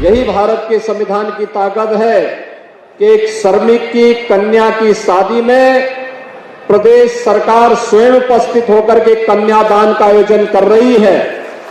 यही भारत के संविधान की ताकत है कि एक श्रमिक की कन्या की शादी में प्रदेश सरकार स्वयं उपस्थित होकर के कन्यादान का आयोजन कर रही है।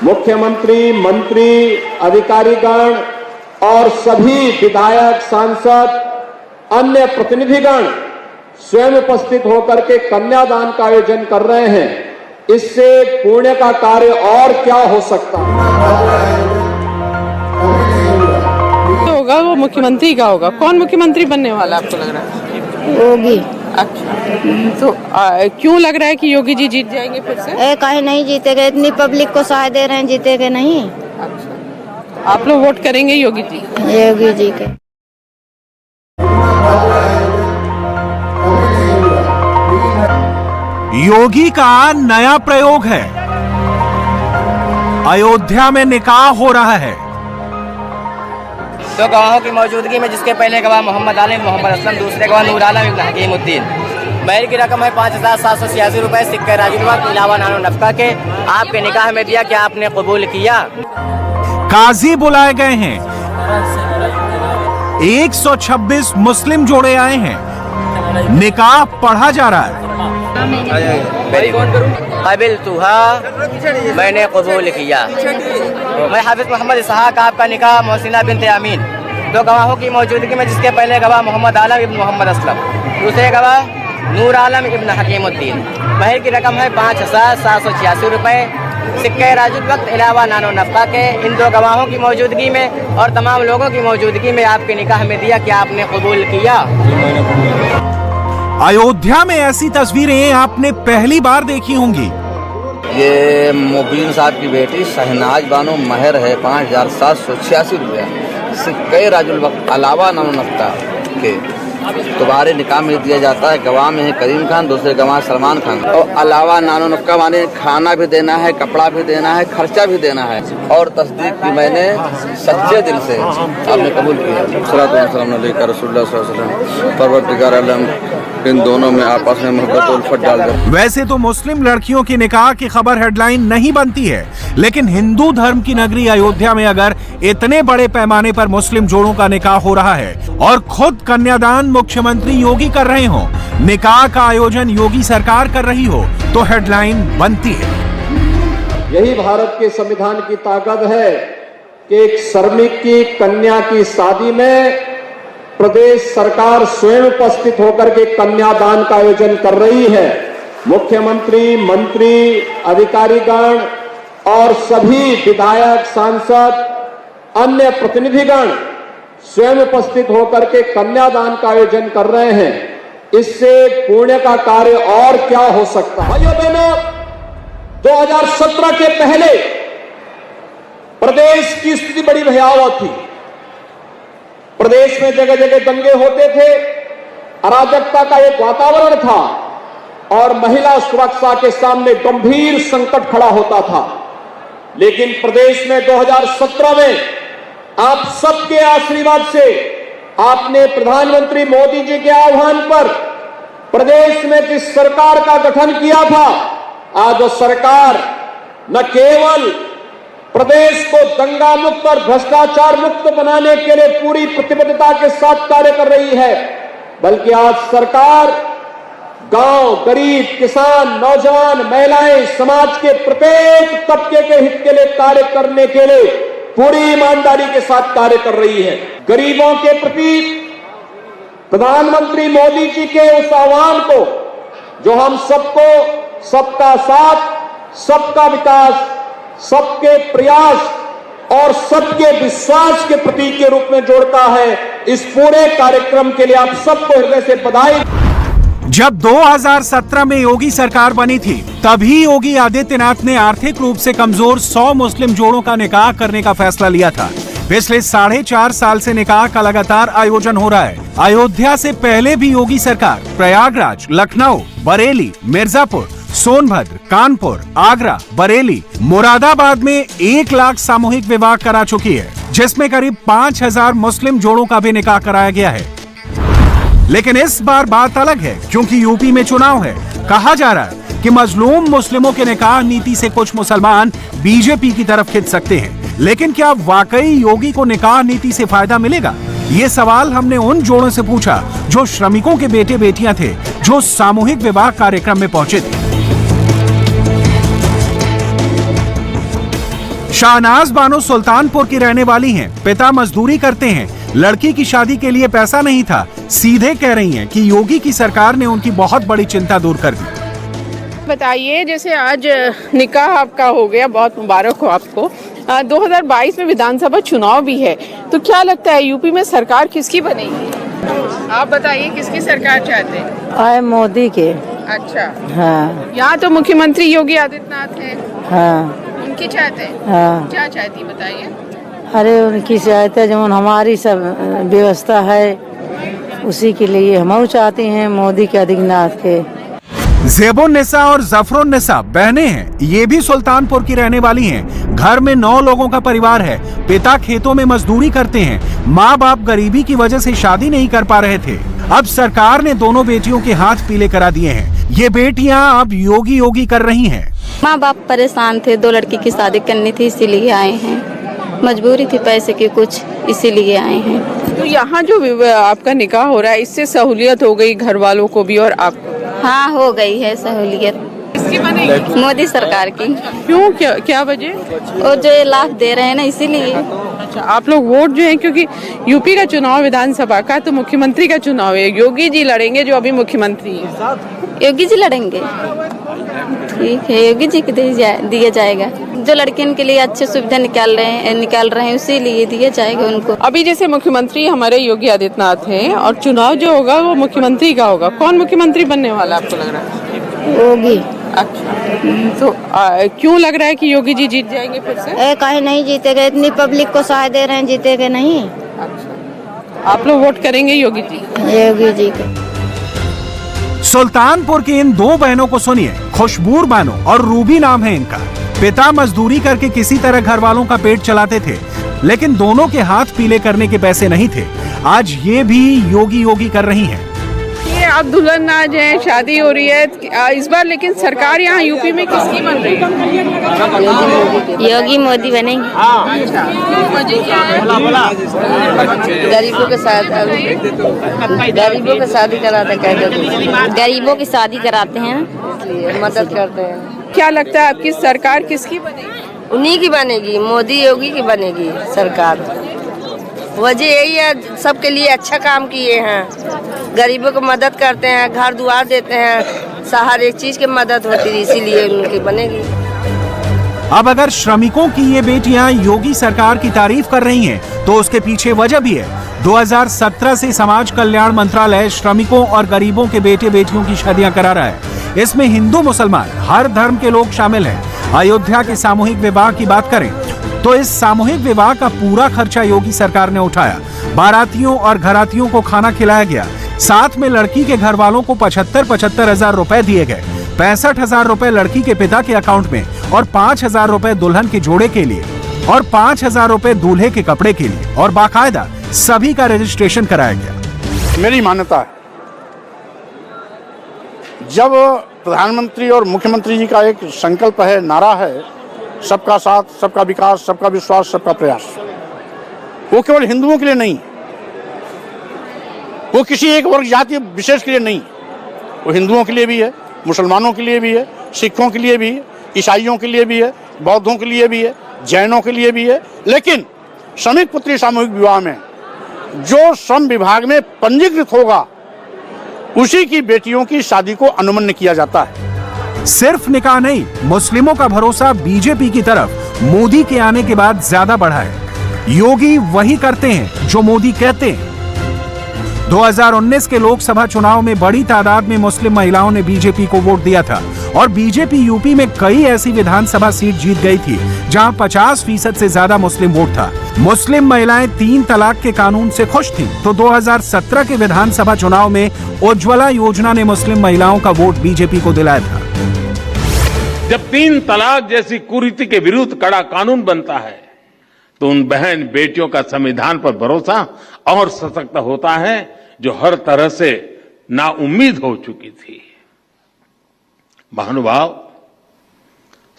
मुख्यमंत्री, मंत्री, अधिकारीगण और सभी विधायक, सांसद, अन्य प्रतिनिधिगण स्वयं उपस्थित होकर के कन्यादान का आयोजन कर रहे हैं। इससे पुण्य का कार्य और क्या हो सकता है? होगा वो मुख्यमंत्री का होगा। कौन मुख्यमंत्री बनने वाला आपको लग रहा है? योगी। अच्छा, तो क्यों लग रहा है कि योगी जी जीत जाएंगे फिर से? काहे नहीं जीतेगा, इतनी पब्लिक को सहाय दे रहे हैं, जीतेगा नहीं। अच्छा, आप लोग वोट करेंगे योगी जी? योगी जी के। योगी का नया प्रयोग है। अयोध्या में निकाह हो रहा है। दो गवाहों की मौजूदगी में, जिसके पहले गवाह मोहम्मद आलिम मोहम्मद असलम, दूसरे गवाह नूर आलम इब्न हकीमुद्दीन। महर की रकम है 5,786 रुपए, सिक्के राजुलवा के अलावा नानो नफका के। आपके निकाह में दिया, क्या आपने कबूल किया? काजी बुलाए गए हैं। 126 मुस्लिम जोड़े आए हैं। निकाह पढ़ा जा रहा है। कबिल तुहा, मैंने कबूल किया। मैं हाफिज मोहम्मद इसहाक, आपका निकाह मोहसिना बिनते अमीन। दो गवाहों की मौजूदगी में, जिसके पहले गवाह मोहम्मद आलम इब्न मोहम्मद असलम, दूसरे गवाह नूर आलम इब्न हकीमुद्दीन। महर की रकम है 5,786 रुपए, सिक्के राजुल वक्त अलावा नानो नफका के। इन दो गवाहों की मौजूदगी में और तमाम लोगों की मौजूदगी में आपके निकाह में दिया, क्या आपने कबूल किया? अयोध्या में ऐसी तस्वीरें आपने पहली बार देखी होंगी। ये मुबीन साहब की बेटी शहनाज बानो, महर है 5,786 रुपया, सिक्के राजुल वक्त अलावा नानो नफ्ता के। दोबारे निकाह में दिया जाता है। गवाह में है करीम खान, दूसरे गवाह सलमान खान। और अलावा नानो नफ्का माने खाना भी देना है, कपड़ा भी देना है, खर्चा भी देना है। और तस्दीक की मैंने सच्चे दिल से आपने कबूल किया। परवरदिगार आलम इन दोनों में आपस में मोहब्बत और उल्फत डाल दे। वैसे तो मुस्लिम लड़कियों की निकाह की खबर हेडलाइन नहीं बनती है, लेकिन हिंदू धर्म की नगरी अयोध्या में अगर इतने बड़े पैमाने पर मुस्लिम जोड़ों का निकाह हो रहा है और खुद कन्यादान मुख्यमंत्री योगी कर रहे हो, निकाह का आयोजन योगी सरकार कर रही हो, तो हेडलाइन बनती है। यही भारत के संविधान की ताकत है कि एक श्रमिक की कन्या की शादी में प्रदेश सरकार स्वयं उपस्थित होकर के कन्यादान का आयोजन कर रही है। मुख्यमंत्री, मंत्री, अधिकारीगण और सभी विधायक, सांसद, अन्य प्रतिनिधिगण स्वयं उपस्थित होकर के कन्यादान का आयोजन कर रहे हैं। इससे पुण्य का कार्य और क्या हो सकता है? भाइयों बहनों, 2017 के पहले प्रदेश की स्थिति बड़ी भयावह थी। प्रदेश में जगह जगह दंगे होते थे, अराजकता का एक वातावरण था और महिला सुरक्षा के सामने गंभीर संकट खड़ा होता था। लेकिन प्रदेश में 2017 में आप सबके आशीर्वाद से, आपने प्रधानमंत्री मोदी जी के आह्वान पर प्रदेश में जिस सरकार का गठन किया था, आज वो सरकार न केवल प्रदेश को दंगा मुक्त और भ्रष्टाचार मुक्त बनाने के लिए पूरी प्रतिबद्धता के साथ कार्य कर रही है, बल्कि आज सरकार गांव, गरीब, किसान, नौजवान, महिलाएं, समाज के प्रत्येक तबके के हित के लिए कार्य करने के लिए पूरी ईमानदारी के साथ कार्य कर रही है। गरीबों के प्रति प्रधानमंत्री मोदी जी के उस आह्वान को, जो हम सबको सबका साथ, सबका विकास, सबके प्रयास और सबके विश्वास के प्रतीक के रूप में जोड़ता है, इस पूरे कार्यक्रम के लिए आप सबको हृदय से बधाई। जब 2017 में योगी सरकार बनी थी, तभी योगी आदित्यनाथ ने आर्थिक रूप से कमजोर 100 मुस्लिम जोड़ों का निकाह करने का फैसला लिया था। पिछले 4.5 साल से निकाह का लगातार आयोजन हो रहा है। अयोध्या से पहले भी योगी सरकार प्रयागराज, लखनऊ, बरेली, मिर्जापुर, सोनभद्र, कानपुर, आगरा, बरेली, मुरादाबाद में 1 लाख सामूहिक विवाह करा चुकी है, जिसमें करीब 5,000 मुस्लिम जोड़ों का भी निकाह कराया गया है। लेकिन इस बार बात अलग है, क्योंकि यूपी में चुनाव है। कहा जा रहा है कि मजलूम मुस्लिमों के निकाह नीति से कुछ मुसलमान बीजेपी की तरफ खिंच सकते हैं, लेकिन क्या वाकई योगी को निकाह नीति से फायदा मिलेगा? ये सवाल हमने उन जोड़ों से पूछा जो श्रमिकों के बेटे बेटियां थे, जो सामूहिक विवाह कार्यक्रम में पहुंचे थे। शाहनाज बानो सुल्तानपुर की रहने वाली हैं। पिता मजदूरी करते हैं, लड़की की शादी के लिए पैसा नहीं था। सीधे कह रही हैं कि योगी की सरकार ने उनकी बहुत बड़ी चिंता दूर कर दी। बताइए, जैसे आज निकाह आपका हो गया, बहुत मुबारक हो आपको। 2022 में विधानसभा चुनाव भी है, तो क्या लगता है यूपी में सरकार किसकी बनेगी? आप बताइए, किसकी सरकार चाहते हैं? आए मोदी के। अच्छा, हाँ यहाँ तो मुख्यमंत्री योगी आदित्यनाथ हैं। हाँ उनकी चाहते हैं? हाँ। क्या चाहती बताइए? अरे उनकी चाहते जो हमारी सब व्यवस्था है उसी के लिए हम चाहते हैं, मोदी के आदित्यनाथ के। ज़ेबुन्निसा और ज़फरुन्निसा बहनें हैं। ये भी सुल्तानपुर की रहने वाली हैं। घर में 9 लोगों का परिवार है। पिता खेतों में मजदूरी करते हैं। माँ बाप गरीबी की वजह से शादी नहीं कर पा रहे थे। अब सरकार ने दोनों बेटियों के हाथ पीले करा दिए हैं। ये बेटियां अब योगी योगी कर रही हैं। माँ बाप परेशान थे, 2 लड़की की शादी करनी थी, इसीलिए आए हैं। मजबूरी थी पैसे की कुछ, इसीलिए आए हैं। तो यहाँ जो आपका निकाह हो रहा है, इससे सहूलियत हो गई घर वालों को भी और आपको? हाँ, हो गई है सहूलियत। किसकी बनेगी? मोदी सरकार की। क्यों, क्या वजह? और जो ये लाभ दे रहे हैं ना, इसीलिए। अच्छा, आप लोग वोट जो है, क्योंकि यूपी का चुनाव विधानसभा का, तो मुख्यमंत्री का चुनाव है, योगी जी लड़ेंगे जो अभी मुख्यमंत्री है। योगी जी लड़ेंगे? ठीक है, योगी जी को दिया जाएगा। जो लड़कियों के लिए अच्छी सुविधा निकाल रहे हैं उसीलिए दिया जाएगा उनको। अभी जैसे मुख्यमंत्री हमारे योगी आदित्यनाथ हैं और चुनाव जो होगा वो मुख्यमंत्री का होगा, कौन मुख्यमंत्री बनने वाला आपको लग रहा है? योगी। अच्छा, तो क्यों लग रहा है कि योगी जी जीत जाएंगे फिर से? कहीं नहीं जीतेगा, इतनी पब्लिक को सहाय दे रहे हैं, जीतेगा नहीं। अच्छा, आप लोग वोट करेंगे योगी जी? योगी जी को। सुल्तानपुर की इन 2 बहनों को सुनिए। खुशबूर बानो और रूबी नाम है इनका। पिता मजदूरी करके किसी तरह घर वालों का पेट चलाते थे, लेकिन दोनों के हाथ पीले करने के पैसे नहीं थे। आज ये भी योगी योगी कर रही हैं। ये अब दुल्हन नाज है, शादी हो रही है इस बार, लेकिन सरकार यहाँ यूपी में किसकी बन रही है? योगी मोदी बनेंगे। अच्छा, वजह क्या है? गरीबों के साथ गरीबों की शादी कराते हैं, गरीबों की शादी कराते हैं, इसलिए मदद करते हैं। क्या लगता है आपकी सरकार किसकी बनेगी? उन्हीं की बनेगी, मोदी योगी की बनेगी सरकार। वजह यही है, सबके लिए अच्छा काम किए हैं, गरीबों को मदद करते हैं, घर दुआर देते हैं, हर एक चीज की मदद होती है, इसीलिए उनकी बनेगी। अब अगर श्रमिकों की ये बेटियां योगी सरकार की तारीफ कर रही हैं, तो उसके पीछे वजह भी है। 2017 से समाज कल्याण मंत्रालय श्रमिकों और गरीबों के बेटे बेटियों की शादियां करा रहा है। इसमें हिंदू मुसलमान हर धर्म के लोग शामिल हैं। अयोध्या के सामूहिक विवाह की बात करें तो इस सामूहिक विवाह का पूरा खर्चा योगी सरकार ने उठाया। बारातियों और घरातियों को खाना खिलाया गया। साथ में लड़की के घर वालों को 75 हजार रुपए दिए गए। 65,000 रुपए लड़की के पिता के अकाउंट में और 5,000 रुपए दुल्हन के जोड़े के लिए और 5,000 रुपए दूल्हे के कपड़े के लिए और बाकायदा सभी का रजिस्ट्रेशन कराया गया। मेरी मान्यता है, जब प्रधानमंत्री और मुख्यमंत्री जी का एक संकल्प है, नारा है, सबका साथ, सबका विकास, सबका विश्वास, सबका प्रयास, वो केवल हिंदुओं के लिए नहीं, वो किसी एक वर्ग जाति विशेष के लिए नहीं, वो हिंदुओं के लिए भी है, मुसलमानों के लिए भी है, सिखों के लिए भी है, ईसाइयों के लिए भी है, बौद्धों के लिए भी है, जैनों के लिए भी है। लेकिन श्रमिक पुत्री सामूहिक विवाह में जो श्रम विभाग में पंजीकृत होगा, उसी की बेटियों की शादी को अनुमन्य किया जाता है। सिर्फ निकाह नहीं, मुस्लिमों का भरोसा बीजेपी की तरफ मोदी के आने के बाद ज्यादा बढ़ा है। योगी वही करते हैं जो मोदी कहते हैं। 2019 के लोकसभा चुनाव में बड़ी तादाद में मुस्लिम महिलाओं ने बीजेपी को वोट दिया था और बीजेपी यूपी में कई ऐसी विधानसभा सीट जीत गई थी जहां 50% से ज्यादा मुस्लिम वोट था। मुस्लिम महिलाएं 3 तलाक के कानून से खुश थीं, तो 2017 के विधानसभा चुनाव में उज्ज्वला योजना ने मुस्लिम महिलाओं का वोट बीजेपी को दिलाया था। जब 3 तलाक जैसी कुरीति के विरुद्ध कड़ा कानून बनता है, तो उन बहन बेटियों का संविधान पर भरोसा और सशक्त होता है, जो हर तरह से नाउम्मीद हो चुकी थी। महानुभाव,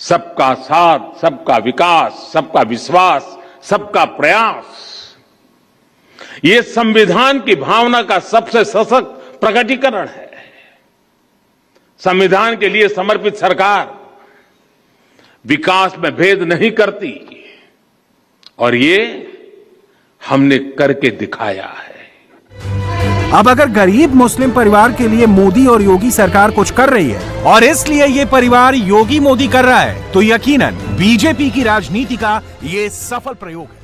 सबका साथ, सबका विकास, सबका विश्वास, सबका प्रयास, ये संविधान की भावना का सबसे सशक्त प्रकटीकरण है। संविधान के लिए समर्पित सरकार विकास में भेद नहीं करती और ये हमने करके दिखाया है। अब अगर गरीब मुस्लिम परिवार के लिए मोदी और योगी सरकार कुछ कर रही है और इसलिए ये परिवार योगी मोदी कर रहा है, तो यकीनन बीजेपी की राजनीति का ये सफल प्रयोग है।